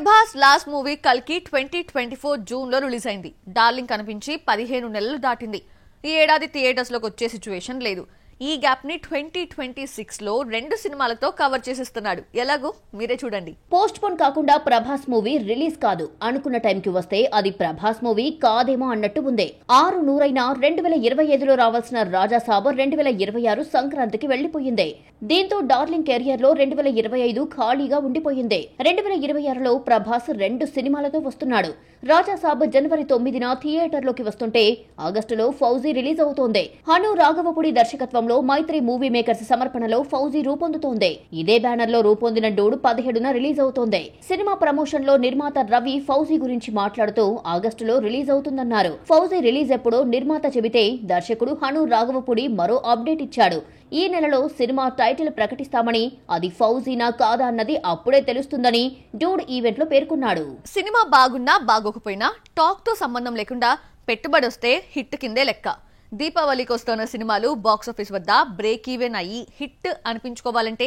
Prabhas last movie కల్కి 2024 June లో release అయింది. డార్లింగ్ కనిపించి 15 నెలలు దాటింది. ఈ ఏడాది థియేటర్స్ లోకి వచ్చే సిచ్యువేషన్ లేదు. ఈ గ్యాప్ ని 2026 లో 2 సినిమాలతో కవర్ చేసేస్తున్నాడు. ఎలాగో మీరే చూడండి. పోస్ట్ పోన్ కాకుండా ప్రభాస్ మూవీ రిలీజ్ కాదు. అనుకున్న టైంకి వస్తే అది ప్రభాస్ మూవీ కాదేమో అన్నట్టు ఉంది. 6/100 2025లో రావాల్సిన రాజా సాబ్ 2026 సంక్రాంతికి వెళ్లిపోయింది. దీంతో డార్లింగ్ కెరియర్ లో 2025 ఖాళీగా ఉండిపోయింది. 2026లో ప్రభాస్ 2 సినిమాలతో వస్తున్నాడు. రాజా సాబ్ జనవరి 9న థియేటర్లోకి వస్తుంటే ఆగస్టులో ఫౌజీ రిలీజ్ అవుతోంది. హను రాఘవపుడి దర్శకత్వంలో మైత్రి మూవీ మేకర్స్ సమర్పణలో ఫౌజీ రూపొందుతోంది. ఇదే బ్యానర్ లో రూపొందిన డూడ్ 17న రిలీజ్ అవుతోంది. సినిమా ప్రమోషన్ లో నిర్మాత రవి ఫౌజీ గురించి మాట్లాడుతూ ఆగస్టులో రిలీజ్ అవుతుందన్నారు. ఫౌజీ రిలీజ్ ఎప్పుడో నిర్మాత చెబితే దర్శకుడు హను రాఘవపుడి మరో అప్డేట్ ఇచ్చాడు. ఈ నెలలో సినిమా టైటిల్ ప్రకటిస్తామని, అది ఫౌజీనా కాదా అన్నది అప్పుడే తెలుస్తుందని డూడ్ ఈవెంట్ లో పేర్కొన్నాడు. సినిమా బాగున్నా బాగోకపోయినా టాక్ తో సంబంధం లేకుండా పెట్టుబడి వస్తే హిట్ కిందే లెక్క. దీపావళికి వస్తున్న సినిమాలు బాక్సాఫీస్ వద్ద బ్రేక్ ఈవెన్ అయ్యి హిట్ అనిపించుకోవాలంటే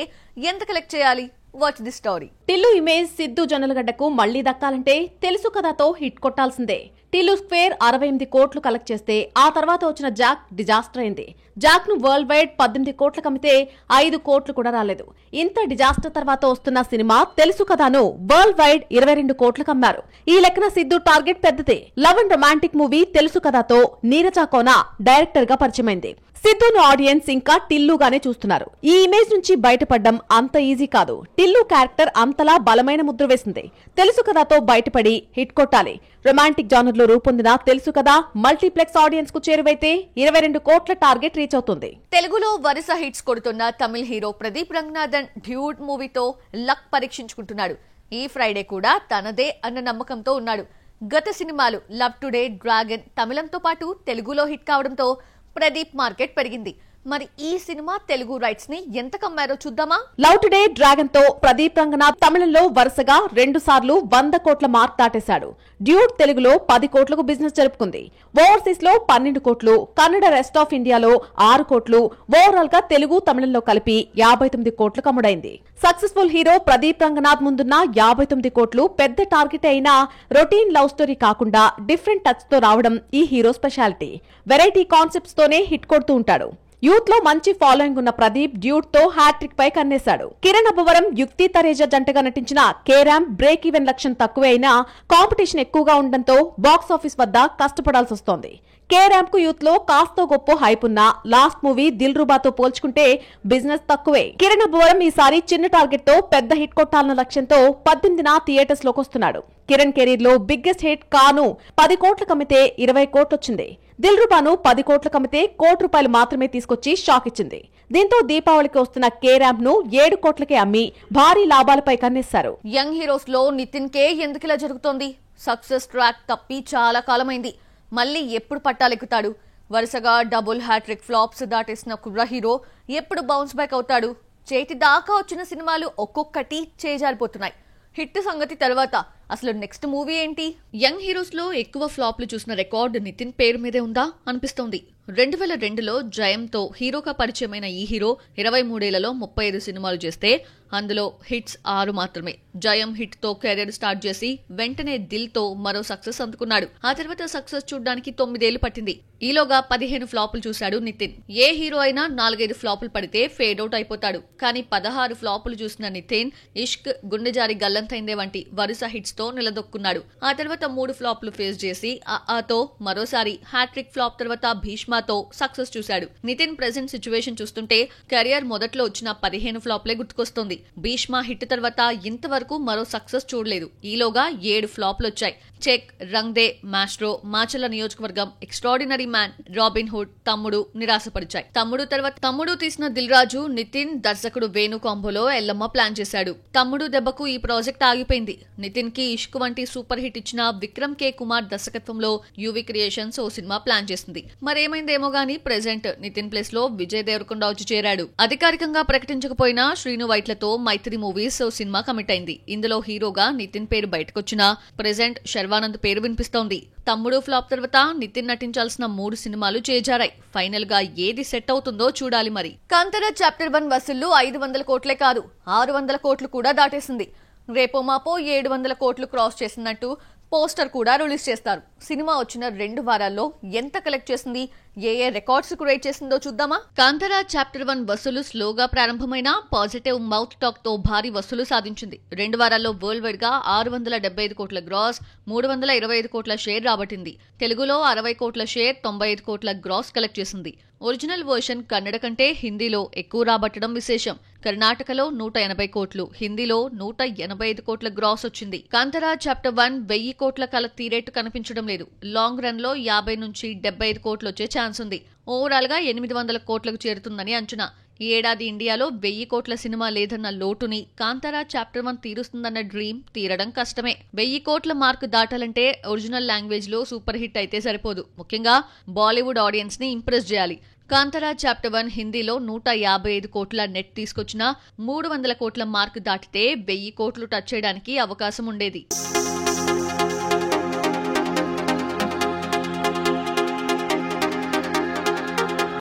ఎంత కలెక్ట్ చేయాలి? Watch the story. Tillu image Siddhu జొన్నలగడ్డకు మళ్లీ దక్కాలంటే తెలుసు కథతో హిట్ కొట్టాల్సిందే. టిల్లు స్క్వేర్ 68 కోట్లు కలెక్ట్ చేస్తే ఆ తర్వాత వచ్చిన జాక్ డిజాస్టర్ అయింది. జాక్ ను వరల్డ్ వైడ్ 18 కోట్లకు అమ్మితే 5 కోట్లు కూడా రాలేదు. ఇంత డిజాస్టర్ తర్వాత వస్తున్న సినిమా తెలుసు కథను వరల్డ్ వైడ్ 22 కోట్లకు అమ్మారు. ఈ లెక్కన సిద్ధు టార్గెట్ పెద్దదే. లవ్ అండ్ రొమాంటిక్ మూవీ తెలుసు కథతో నీరజ కోన డైరెక్టర్ గా పరిచయమైంది. సిద్ధును ఆడియన్స్ ఇంకా టిల్లుగానే చూస్తున్నారు. ఈ ఇమేజ్ నుంచి బయటపడడం అంత ఈజీ కాదు. టిల్లు క్యారెక్టర్ అంతలా బలమైన ముద్ర వేసింది. తెలుసు కథతో బయటపడి హిట్ కొట్టాలి. రొమాంటిక్ జానర్ లో రూపొందిన తెలుసు కదా మల్టీప్లెక్స్ ఆడియన్స్ కు చేరువైతే 22 కోట్ల టార్గెట్ రీచ్ అవుతుంది. తెలుగులో వరుస హిట్స్ కొడుతున్న తమిళ హీరో ప్రదీప్ రంగనాథన్ డ్యూడ్ మూవీతో లక్ పరీక్షించుకుంటున్నాడు. ఈ ఫ్రైడే కూడా తనదే అన్న నమ్మకంతో ఉన్నాడు. గత సినిమాలు లవ్ టుడే, డ్రాగన్ తమిళంతో పాటు తెలుగులో హిట్ కావడంతో ప్రదీప్ మార్కెట్ పెరిగింది. మరి ఈ సినిమా తెలుగు రైట్స్ ని ఎంత కమ్మారో చూద్దామా? లవ్ టుడే డ్రాగన్ తో ప్రదీప్ రంగనాథ్ తమిళంలో వరుసగా 2 సార్లు 100 కోట్ల మార్క్ దాటేశాడు. డ్యూడ్ తెలుగులో 10 కోట్లకు బిజినెస్ జరుపుకుంది. ఓవర్సీస్ లో 12 కోట్లు, కన్నడ రెస్ట్ ఆఫ్ ఇండియాలో 6 కోట్లు, ఓవరాల్ గా తెలుగు తమిళంలో కలిపి 59 కోట్లకు అమ్ముడైంది. సక్సెస్ఫుల్ హీరో ప్రదీప్ రంగనాథ్ ముందున్న 59 కోట్లు పెద్ద టార్గెట్ అయినా రొటీన్ లవ్ స్టోరీ కాకుండా డిఫరెంట్ టచ్ తో రావడం ఈ హీరో స్పెషాలిటీ. వెరైటీ కాన్సెప్ట్స్ తోనే హిట్ కొడుతూ ఉంటాడు. యూత్ లో మంచి ఫాలోయింగ్ ఉన్న ప్రదీప్ డ్యూడ్ తో హ్యాట్రిక్ పై కన్నేశాడు. కిరణ్ అబ్బవరం, యుక్తి తరేజా జంటగా నటించిన కేరామ్ బ్రేక్ ఈవెన్ లక్ష్యం తక్కువే అయినా కాంపిటీషన్ ఎక్కువగా ఉండడంతో బాక్స్ ఆఫీస్ వద్ద కష్టపడాల్సి వస్తోంది. కేరామ్ కు యూత్ లో కాస్తో గొప్ప హైప్ ఉన్న లాస్ట్ మూవీ దిల్ రూబాతో పోల్చుకుంటే బిజినెస్ తక్కువే. కిరణ్ అబ్బవరం ఈసారి చిన్న టార్గెట్ తో పెద్ద హిట్ కొట్టాలన్న లక్ష్యంతో 18న థియేటర్స్ లోకి వస్తున్నాడు. కిరణ్ కెరీర్ లో బిగ్గెస్ట్ హిట్ కాను 10 కోట్ల కమ్మితే 20 కోట్లు వచ్చింది. దిల్ రూబాను 10 కోట్ల కమ్మితే ₹1 మాత్రమే తీసుకొచ్చి షాక్ ఇచ్చింది. దీంతో దీపావళికి వస్తున్న కేరామ్ ను 7 కోట్లకే అమ్మి భారీ లాభాలపై కన్నేశారు. యంగ్ హీరోస్ లో నితిన్ కే ఎందుకిలా జరుగుతోంది? సక్సెస్ ట్రాక్ తప్పి చాలా కాలమైంది. మళ్ళీ ఎప్పుడు పట్టాలెక్కుతాడు? వరుసగా డబుల్ హ్యాట్రిక్ ఫ్లాప్స్ దాటేసిన కుర్ర హీరో ఎప్పుడు బౌన్స్ బ్యాక్ అవుతాడు? చేతి దాకా వచ్చిన సినిమాలు ఒక్కొక్కటి చేజారిపోతున్నాయి. హిట్ సంగతి తర్వాత అసలు నెక్స్ట్ మూవీ ఏంటి? యంగ్ హీరోస్ లో ఎక్కువ ఫ్లాప్లు చూసిన రికార్డు నితిన్ పేరు మీదే ఉందా అనిపిస్తోంది. 2002లో జయంతో హీరోగా పరిచయమైన ఈ హీరో 23 ఏళ్లలో 35 సినిమాలు చేస్తే అందులో హిట్స్ 6 మాత్రమే. జయం హిట్ తో కెరీర్ స్టార్ట్ చేసి వెంటనే దిల్ తో మరో సక్సెస్ అందుకున్నాడు. ఆ తర్వాత సక్సెస్ చూడ్డానికి 9 ఏళ్లు పట్టింది. ఈలోగా 15 ఫ్లాపులు చూశాడు నితిన్. ఏ హీరో అయినా 4-5 ఫ్లాపులు పడితే ఫేడ్ అవుట్ అయిపోతాడు. కానీ 16 ఫ్లాపులు చూసిన నితిన్ ఇష్క్, గుండెజారి గల్లంతైందే వంటి వరుస హిట్స్ తో నిలదొక్కున్నాడు. ఆ తర్వాత 3 ఫ్లాపులు ఫేస్ చేసి తో మరోసారి హ్యాట్రిక్ ఫ్లాప్ తర్వాత భీష్మతో సక్సెస్ చూశాడు. నితిన్ ప్రెజెంట్ సిచ్యువేషన్ చూస్తుంటే కెరియర్ మొదట్లో వచ్చిన 15 ఫ్లాప్లే గుర్తుకొస్తోంది. భీష్మ హిట్ తర్వాత ఇంతవరకు మరో సక్సెస్ చూడలేదు. ఈలోగా 7 ఫ్లాప్లు వచ్చాయి. Check, Rang they, maestro, Macherla నియోజకవర్గం, ఎక్స్ట్రాడినరీ మ్యాన్, రాబిన్ హుడ్, తమ్ముడు నిరాశపరిచాయి. తమ్ముడు తీసిన దిల్ రాజు, నితిన్, దర్శకుడు వేణు కాంబోలో ఎల్లమ్మ ప్లాన్ చేశాడు. తమ్ముడు దెబ్బకు ఈ ప్రాజెక్ట్ ఆగిపోయింది. నితిన్ కి ఇష్క్ వంటి సూపర్ హిట్ ఇచ్చిన విక్రమ్ కే కుమార్ దర్శకత్వంలో యువి క్రియేషన్స్ ఓ సినిమా ప్లాన్ చేసింది. మరేమైందేమో గానీ ప్రెజెంట్ నితిన్ ప్లేస్ లో విజయ్ దేవరకొండ వచ్చి చేరాడు. అధికారికంగా ప్రకటించకపోయినా శ్రీను వైట్లతో మైత్రి మూవీస్ ఓ సినిమా కమిట్ అయింది. ఇందులో హీరోగా నితిన్ పేరు బయటకొచ్చినా ప్రెజెంట్ శర్వానంద్ పేరు వినిపిస్తోంది. తమ్ముడు ఫ్లాప్ తర్వాత నితిన్ నటించాల్సిన 3 సినిమాలు చేజారాయి. ఫైనల్ గా ఏది సెట్ అవుతుందో చూడాలి మరి. కాంతారా చాప్టర్ 1 వసూళ్లు 500 కోట్లే కాదు 600 కోట్లు కూడా దాటేసింది. రేపో మాపో 700 కోట్లు క్రాస్ చేసినట్టు పోస్టర్ కూడా రిలీజ్ చేస్తారు. సినిమా వచ్చిన 2 వారాల్లో ఎంత కలెక్ట్ చేసింది, ఏ రికార్డ్స్ క్రియేట్ చేసిందో చూద్దామా. కాంతారా చాప్టర్ 1 వసూలు స్లోగా ప్రారంభమైన పాజిటివ్ మౌత్ టాక్ తో భారీ వసూలు సాధించింది. 2 వారాల్లో వరల్డ్ వైడ్ గా 675 కోట్ల గ్రాస్, 325 కోట్ల షేర్ రాబట్టింది. తెలుగులో 60 కోట్ల షేర్, 95 కోట్ల గ్రాస్ కలెక్ట్ చేసింది. ఒరిజినల్ వర్షన్ కన్నడ కంటే హిందీలో ఎక్కువ రాబట్టడం విశేషం. కర్ణాటకలో 180 కోట్లు, హిందీలో 185 కోట్ల గ్రాస్ వచ్చింది. కాంతారా చాప్టర్ 1 1000 కోట్ల కల తీరేట్టు కనిపించడం లేదు. లాంగ్ రన్ లో 50 నుంచి 75 కోట్లు వచ్చే ఛాన్స్ ఉంది. ఓవరాల్ గా 800 కోట్లకు చేరుతుందని అంచనా. ఈ ఏడాది ఇండియాలో 1000 కోట్ల సినిమా లేదన్న లోటుని కాంతారా చాప్టర్ 1 తీరుస్తుందన్న డ్రీమ్ తీరడం కష్టమే. 1000 కోట్ల మార్క్ దాటాలంటే ఒరిజినల్ లాంగ్వేజ్ లో సూపర్ హిట్ అయితే సరిపోదు. ముఖ్యంగా బాలీవుడ్ ఆడియన్స్ ని ఇంప్రెస్ చేయాలి. కాంతారా చాప్టర్ 1 హిందీలో 155 కోట్ల నెట్ తీసుకొచ్చినా 300 కోట్ల మార్క్ దాటితే 1000 కోట్లు టచ్ చేయడానికి అవకాశం ఉండేది.